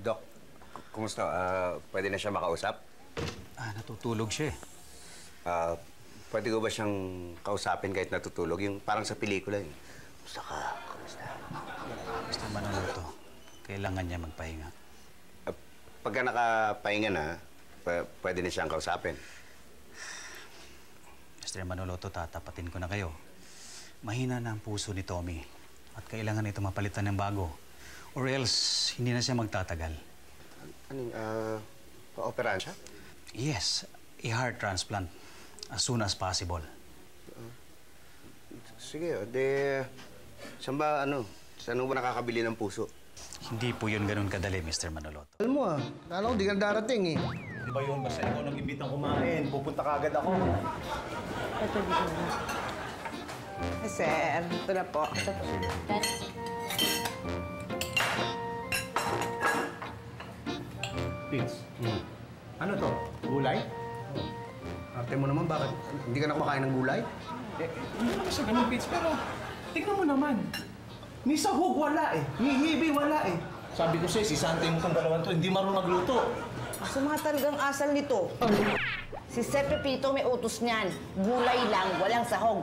Doc, kumusta? Pwede na siya makausap? Natutulog siya eh. Pwede ko ba siyang kausapin kahit natutulog? Yung parang sa pelikula yun. Kumusta ka? Kumusta? Mr. Manaloto, kailangan niya magpahinga. Pagka nakapahinga na, pwede na siyang kausapin. Mr. Manaloto, tatapatin ko na kayo. Mahina na ang puso ni Tommy at kailangan ito mapalitan ng bago. Or else, hindi na siya magtatagal. Pa-operahan siya? Yes, a heart transplant as soon as possible. Sige, saan ba nakakabili ng puso? Hindi po yun ganun kadali, Mr. Manaloto. Alam mo kala ko di ka darating eh. Di ba yun? Basta ikaw nang imbitang kumain. Pupunta ka agad ako. Ito, dito na. Sir, ito na po. Pits, ano to? Gulay? Arte mo naman, bakit? Hindi ka na kumakain ng gulay? Hindi naman siya ganun, Pits. Pero tignan mo naman. Ni sahog wala eh. Ni hibi wala eh. Sabi ko sa'yo, si Sante mo itong dalawang to, hindi marunong magluto. Sa mga talagang asal nito. Si Sir Pepito may utos niyan. Gulay lang, walang sahog.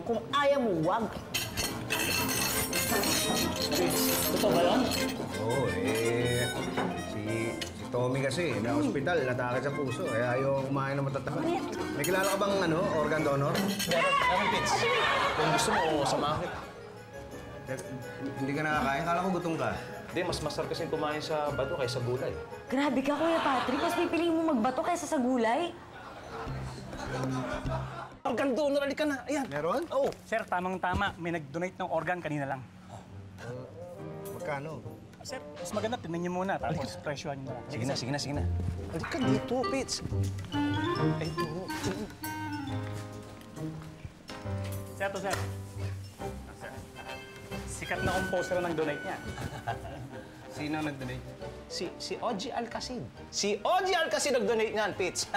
Kung ayaw mo, wag. Pits, totoo ba yun? Oo, si Tommy kasi, na-hospital, natake sa puso, kaya ayaw kumain ng matataba. May kilala ka bang organ donor? Meron, Pits. Kung gusto mo, samahan kita. Hindi ka nakakain? Kala ko gutom ka. Hindi, mas masarap kasi kumain sa bato kaysa gulay. Grabe ka, Kuya Patrick. Mas pipiliin mo magbato kaysa sa gulay. Organ donor, alika na. Ayan. Meron? Oo. Sir, tamang-tama. May nag-donate ng organ kanina lang. Magkano? Sir, mas maganda, tingnan niyo muna. Tapos presyohan niyo na. Sige na. Halika dito, Pits. Ito. Sir, to sir. Sir. Sikat na composer ang nag-donate niya. Sino nag-donate? Si OG Alcacid. Si OG Alcacid nag-donate niyan, Pits.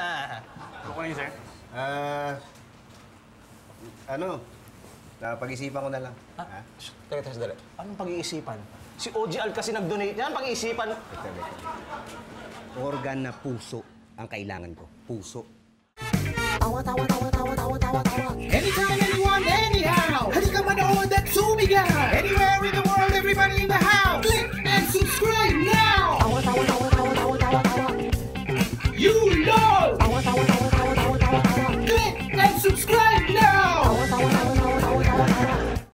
Kukunin, sir. Pag-isipan ko na lang. Ha? Teka, sandali. Anong pag-iisipan? Si OG Alcacid nag-donate niyan, pag-iisipan. Organ na puso ang kailangan ko. Puso. Anytime, anyone, anyhow. Halika manood at sumigaw. Anywhere in the world, everybody in the house. Click and subscribe now. You know. Click and subscribe